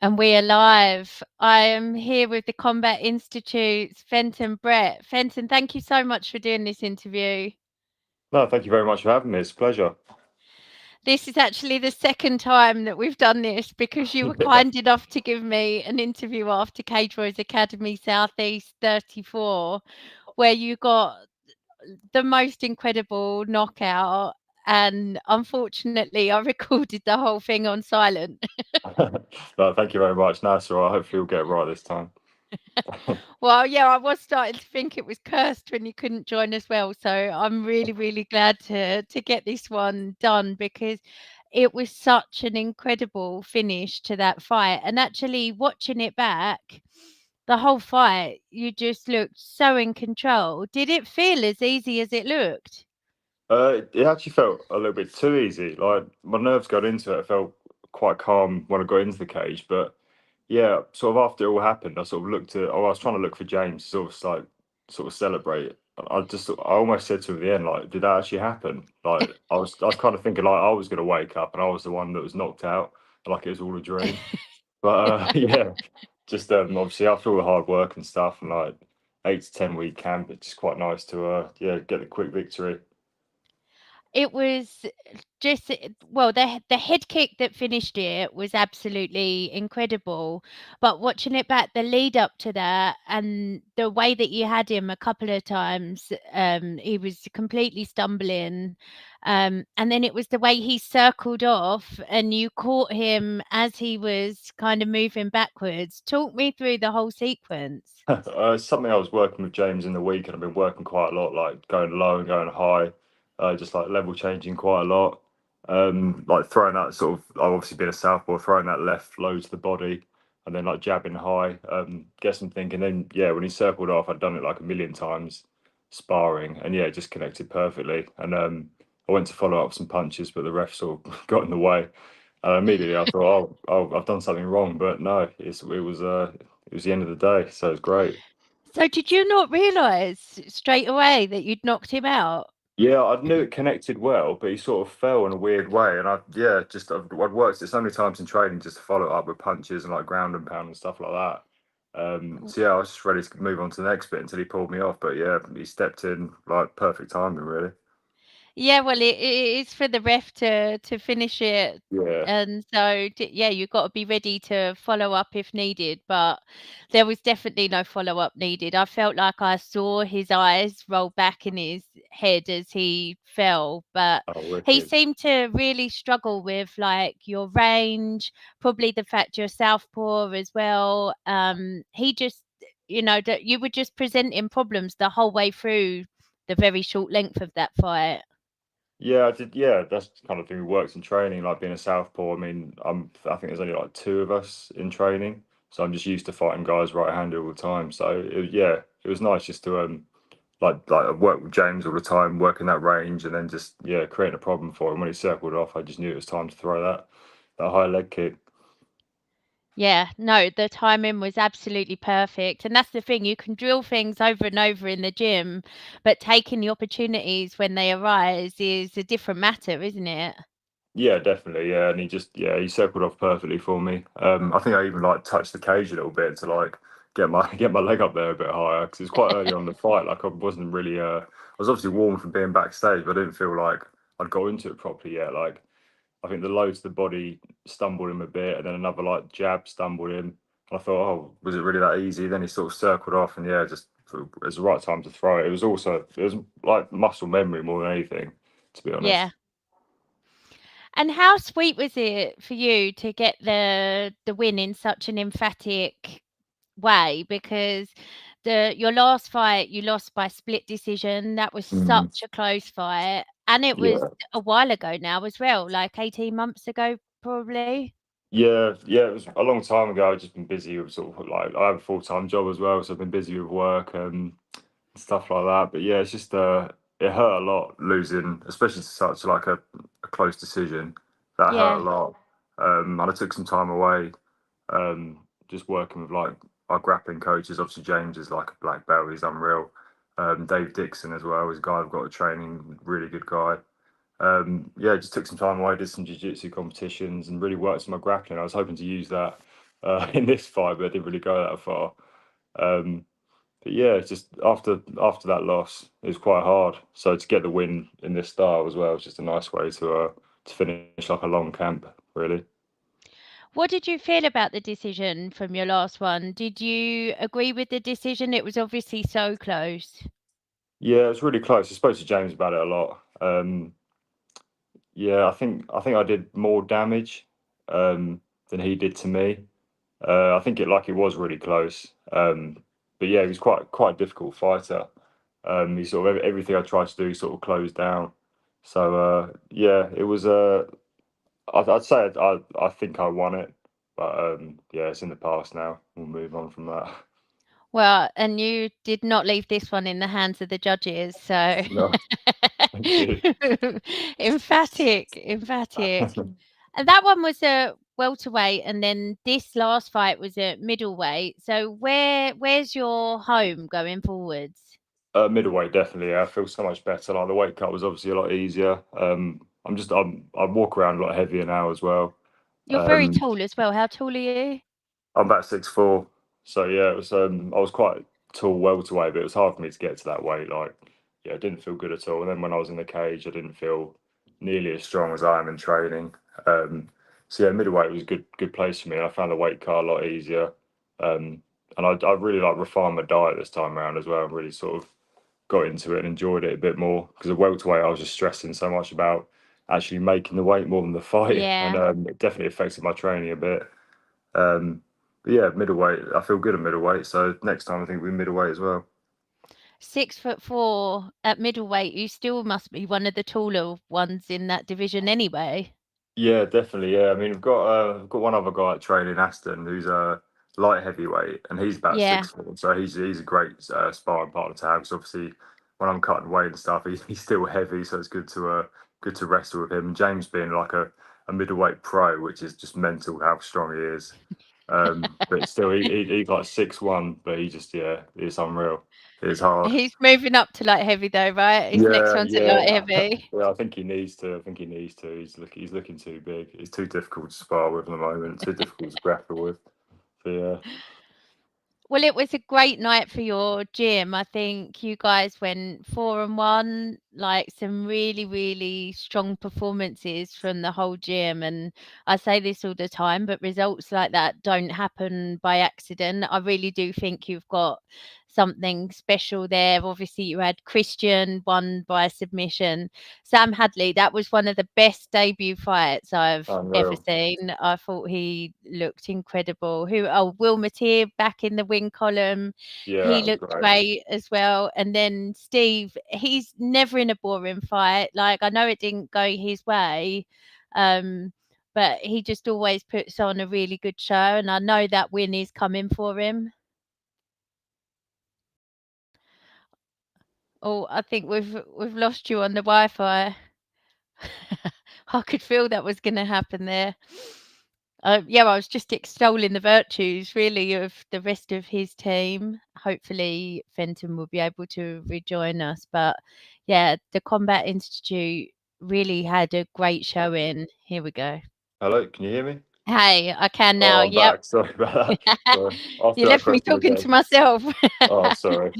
And we are live. I am here with the Combat Institute's Fenton Brett. Fenton, thank you so much for doing this interview. No, thank you very much for having me. It's a pleasure. This is actually the second time that we've done this because you were Yeah. kind enough to give me an interview after Cage Warriors Academy Southeast 34, where you got the most incredible knockout. And unfortunately, I recorded the whole thing on silent. No, thank you very much. No, it's all right. Hopefully we'll get it right this time. Well, yeah, I was starting to think it was cursed when you couldn't join as well. So I'm really, really glad to get this one done because it was such an incredible finish to that fight. And actually watching it back, the whole fight, you just looked so in control. Did it feel as easy as it looked? It actually felt a little bit too easy. Like my nerves going into it, I felt quite calm when I got into the cage. But yeah, sort of after it all happened, I sort of looked at. Oh, I was trying to look for James, sort of celebrate. I almost said to him at the end, like, did that actually happen? Like, I was kind of thinking like I was going to wake up and I was the one that was knocked out, like it was all a dream. But yeah, just obviously after all the hard work and stuff, and like 8 to 10 week camp, it's just quite nice to yeah, get the quick victory. It was just well, the head kick that finished it was absolutely incredible, but watching it back, the lead up to that and the way that you had him a couple of times, he was completely stumbling, and then it was the way he circled off and you caught him as he was kind of moving backwards. Talk me through the whole sequence. It's something I was working with James in the week, and I've been working quite a lot, like going low and going high, just like level changing quite a lot. Like throwing that sort of, I've obviously been a southpaw, throwing that left low to the body, and then like jabbing high. Guess I'm thinking then, yeah, when he circled off, I'd done it like a million times, sparring, and yeah, it just connected perfectly. And I went to follow up some punches, but the ref sort of got in the way. And immediately I thought, I've done something wrong, but no, it was the end of the day, so it's great. So did you not realize straight away that you'd knocked him out? Yeah, I knew it connected well, but he sort of fell in a weird way, and I'd worked it so many times in training just to follow it up with punches and like ground and pound and stuff like that. So yeah, I was just ready to move on to the next bit until he pulled me off, but yeah, he stepped in like perfect timing, really. Yeah, well, it is for the ref to finish it, Yeah. and so yeah, you've got to be ready to follow up if needed. But there was definitely no follow up needed. I felt like I saw his eyes roll back in his head as he fell, but Oh, he wicked. seemed to really struggle with like your range, probably the fact you're southpaw as well. He just, that you were just presenting problems the whole way through the very short length of that fight. Yeah, I did. Yeah, that's the kind of thing that works in training, like being a southpaw. I mean, I think there's only like two of us in training, so I'm just used to fighting guys right-handed all the time. So yeah, it was nice just to like I work with James all the time, working that range, and then just yeah, creating a problem for him. When he circled off, I just knew it was time to throw that high leg kick. Yeah, no, the timing was absolutely perfect. And that's the thing, you can drill things over and over in the gym, but taking the opportunities when they arise is a different matter, isn't it? Yeah, definitely. Yeah, and he circled off perfectly for me. I think I even like touched the cage a little bit to like get my leg up there a bit higher because it's quite early on in the fight. Like I wasn't really I was obviously warm from being backstage, but I didn't feel like I'd got into it properly yet. Like I think the low to the body stumbled him a bit, and then another like jab stumbled him. And I thought, oh, was it really that easy? Then he sort of circled off, and yeah, just it was the right time to throw it. It was like muscle memory more than anything, to be Yeah. honest. And how sweet was it for you to get the win in such an emphatic way? Because the your last fight you lost by split decision. That was Mm, such a close fight. And it was yeah. a while ago now as well, like 18 months ago probably. Yeah, it was a long time ago. I've just been busy with sort of like I have a full-time job as well, so I've been busy with work and stuff like that. But yeah, it's just it hurt a lot losing, especially to such like a close decision. That hurt Yeah. a lot. And I took some time away, just working with like our grappling coaches. Obviously, James is like a black belt; he's unreal. Dave Dixon as well is a guy I've got a training, really good guy. Yeah, just took some time away, did some jiu-jitsu competitions and really worked on my grappling. I was hoping to use that in this fight, but I didn't really go that far. Um, but yeah, it's just after that loss, it was quite hard. So to get the win in this style as well was just a nice way to finish like a long camp, really. What did you feel about the decision from your last one? Did you agree with the decision? It was obviously so close. Yeah, it was really close. I spoke to James about it a lot. Yeah, I think I did more damage than he did to me. I think it was really close. But yeah, he was quite a difficult fighter. He sort of everything I tried to do sort of closed down. So yeah, it was. I'd say I think I won it, but yeah, it's in the past now. We'll move on from that. Well, and you did not leave this one in the hands of the judges, so No, thank you. emphatic, emphatic. And that one was a welterweight, and then this last fight was a middleweight. So where's your home going forwards? Middleweight, definitely. Yeah. I feel so much better. Like the weight cut was obviously a lot easier. I walk around a lot heavier now as well. You're very Um, tall as well. How tall are you? I'm about 6'4", so yeah, it was. I was quite tall welterweight, but it was hard for me to get to that weight. Like, yeah, it didn't feel good at all. And then when I was in the cage, I didn't feel nearly as strong as I am in training. So yeah, middleweight was a good place for me. I found the weight cut a lot easier. Um, and I really like refined my diet this time around as well. Really sort of got into it and enjoyed it a bit more because at welterweight I was just stressing so much about actually making the weight more than the fight, and Yeah. it definitely affected my training a bit. Um, but yeah, middleweight, I feel good at middleweight, so next time I think we're middleweight as well. 6'4" at middleweight, you still must be one of the taller ones in that division anyway. Yeah, definitely. Yeah, I mean we've got one other guy at training, Aston, who's a light heavyweight, and he's about Yeah. 6'4", so he's a great sparring partner to have. Because obviously, when I'm cutting weight and stuff, he's still heavy, so it's good to wrestle with him. James being like a middleweight pro, which is just mental how strong he is. But still, he's like 6'1", but he just yeah, it's unreal. It's hard. He's moving up to light heavy though, right? His next Yeah, one's at yeah, light heavy. yeah. I think he needs to. I think he needs to. He's looking too big. He's too difficult to spar with at the moment. Too difficult to grapple with. So yeah, Well, it was a great night for your gym. I think you guys went 4-1, like some really, really strong performances from the whole gym. And I say this all the time, but results like that don't happen by accident. I really do think you've got something special there. Obviously, you had Christian won by submission. Sam Hadley, that was one of the best debut fights I've ever unreal. seen. I thought he looked incredible. Will Mateer back in the win column. Yeah, He that was looked great. great as well. And then Steve, he's never in a boring fight. Like, I know it didn't go his way. Um, but he just always puts on a really good show, and I know that win is coming for him. Oh, I think we've lost you on the Wi-Fi. I could feel that was gonna happen there. Yeah, I was just extolling the virtues really of the rest of his team. Hopefully, Fenton will be able to rejoin us. But yeah, the Combat Institute really had a great showing. Here we go. Hello, can you hear me? Hey, I can now. Oh, I'm Yep. back. Sorry about that. Sorry. You After that left me question talking to again. myself. Oh, sorry.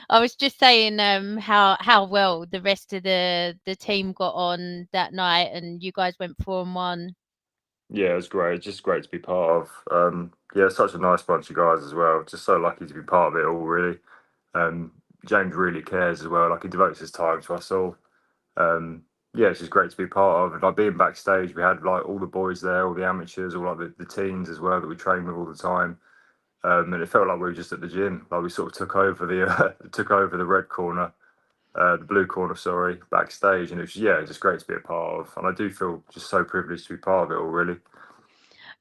I was just saying how well the rest of the team got on that night, and you guys went 4-1. Yeah, it was great. It's just great to be part of. Yeah, such a nice bunch of guys as well. Just so lucky to be part of it all, really. Um, James really cares as well. Like he devotes his time to us all. Um, yeah, it's just great to be part of. And like being backstage, we had like all the boys there, all the amateurs, all like the teens as well that we train with all the time. And it felt like we were just at the gym. Like we sort of took over the took over the red corner, the blue corner, sorry, backstage, and it was yeah, just great to be a part of. And I do feel just so privileged to be part of it all, really.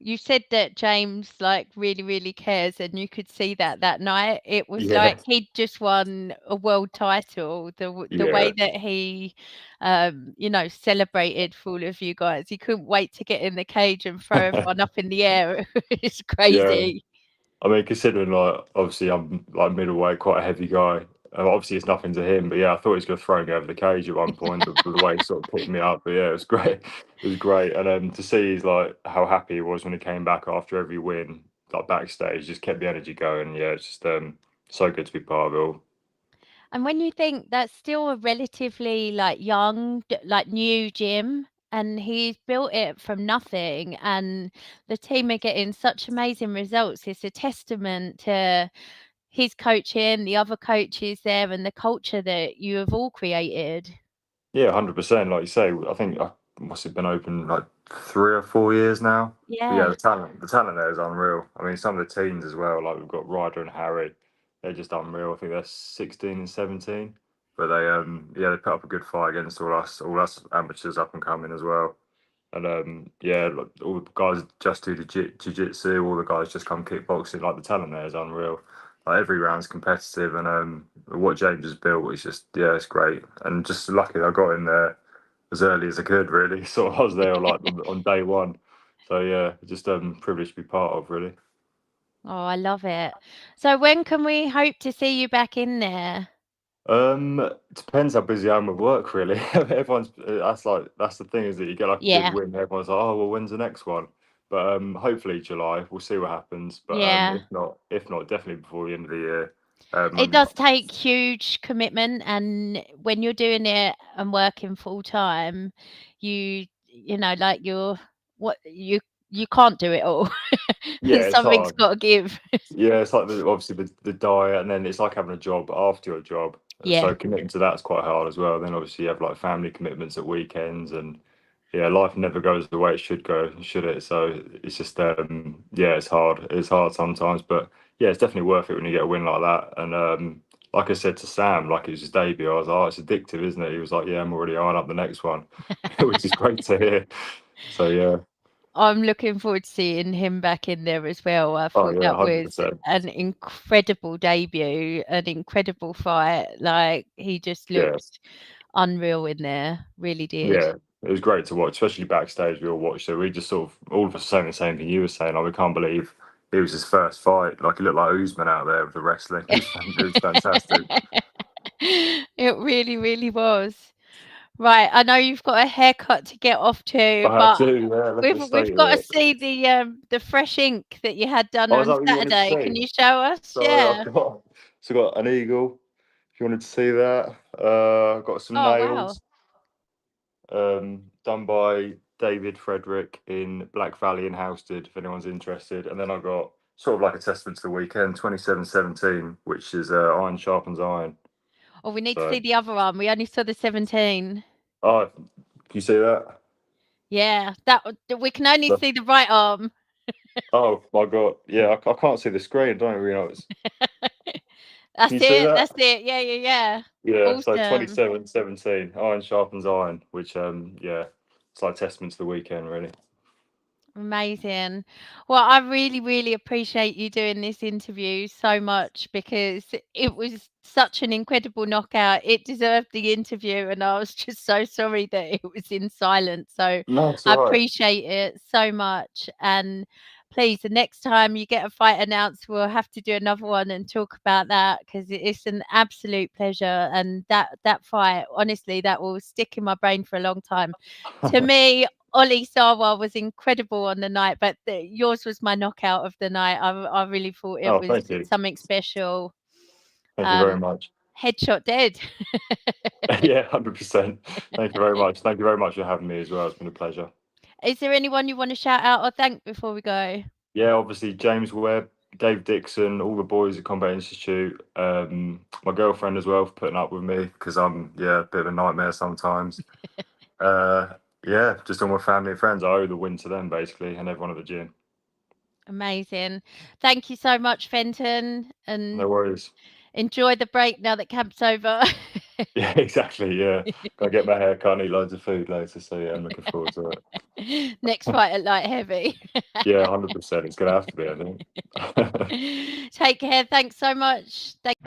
You said that James, like, really, really cares, and you could see that that night. It was Yeah, like he'd just won a world title. The yeah, way that he, celebrated for all of you guys. He couldn't wait to get in the cage and throw everyone up in the air. It's yeah. crazy. I mean, considering like obviously I'm like middleweight, quite a heavy guy. Obviously, it's nothing to him, but yeah, I thought he was going to throw me over the cage at one point, but the way he sort of picked me up. But yeah, it was great. It was great, and to see like how happy he was when he came back after every win, like backstage, just kept the energy going. Yeah, it's just so good to be part of it all. And when you think that's still a relatively like young, like new gym, and he's built it from nothing, and the team are getting such amazing results, it's a testament to his coaching, the other coaches there, and the culture that you have all created. Yeah, 100%. Like you say, I think I must have been open like 3 or 4 years now. But yeah, Yeah, the talent there is unreal. I mean, some of the teens as well. Like we've got Ryder and Harry. They're just unreal. I think they're 16 and 17. But they put up a good fight against all us amateurs up and coming as well. And yeah, like, all the guys just do the jiu-jitsu, all the guys just come kickboxing. Like the talent there is unreal. Like every round's competitive, and what James has built is just, yeah, it's great. And just lucky I got in there as early as I could. Really, so I was there like on day one. So yeah, just privileged to be part of really. oh, I love it. So when can we hope to see you back in there? It depends how busy I am with work, really. Everyone's that's the thing is that you get like a good Yeah, win. Everyone's like, oh well, when's the next one? But hopefully July. We'll see what happens. But yeah. if not, definitely before the end of the year. It Um, does take huge commitment, and when you're doing it and working full time, you know, like what you can't do it all. yeah, it's Something's hard. got to give. Yeah, it's like obviously the diet, and then it's like having a job after your job. Yeah. So committing to that's quite hard as well. Then obviously you have like family commitments at weekends, and yeah, life never goes the way it should go, should it? So it's just yeah, it's hard. It's hard sometimes, but yeah, it's definitely worth it when you get a win like that. And like I said to Sam, like it was his debut, I was like, oh, it's addictive, isn't it? He was like, yeah, I'm already eyeing up the next one, which is great to hear. So yeah, I'm looking forward to seeing him back in there as well. I oh thought yeah, that hundred was percent. an incredible debut, an incredible fight. Like he just Yeah. looked unreal in there, really did. Yeah, it was great to watch, especially backstage. We all watched it. We just sort of all of us saying the same thing you were saying. Like we can't believe it was his first fight. Like he looked like Usman out there with the wrestling. It was fantastic. It really, really was. Right, I know you've got a haircut to get off to, I but do. Yeah, look at the we've state of got to it. see the fresh ink that you had done Oh, is on that what you wanted to Saturday. Can see? you show us? Sorry, Yeah. I've got an eagle. If you wanted to see that, I've got some Oh, wow. nails. Done by David Frederick in Black Valley in Housestead, if anyone's interested. And then I got sort of like a testament to the weekend, 2717, which is iron sharpens iron. Oh, we need to see So, the other arm. We only saw the 17. oh, can you see that? Yeah, we can only So- see the right arm. oh my God. Yeah, I can't see the screen. Don't even know it's. Can That's you see it. that? That's it. Yeah, yeah, yeah. Yeah, so Awesome. 2717, iron sharpens iron, which, yeah, it's like testament to the weekend, really. Amazing. Well, I really, really appreciate you doing this interview so much because it was such an incredible knockout. It deserved the interview, and I was just so sorry that it was in silence. So No, it's I all right. appreciate it so much. And please, the next time you get a fight announced, we'll have to do another one and talk about that because it's an absolute pleasure. And that fight, honestly, that will stick in my brain for a long time. To me, Ollie Sawa was incredible on the night, but yours was my knockout of the night. I really thought it Oh, was thank you. something special. Thank you very Um, much. Headshot dead. Yeah, 100%. Thank you very much. Thank you very much for having me as well. It's been a pleasure. Is there anyone you want to shout out or thank before we go? Yeah, obviously James Webb, Dave Dixon, all the boys at Combat Institute, my girlfriend as well for putting up with me because I'm yeah a bit of a nightmare sometimes. Uh, yeah, just all my family and friends. I owe the win to them basically, and everyone at the gym. Amazing. Thank you so much, Fenton, No and worries. enjoy the break now that camp's over. Yeah, exactly. Yeah, gotta get my hair cut and eat loads of food later. So yeah, I'm looking forward to Next it. fight at light heavy. Yeah, 100%. It's gonna have to be, I think. Take care. Thanks so much. Thank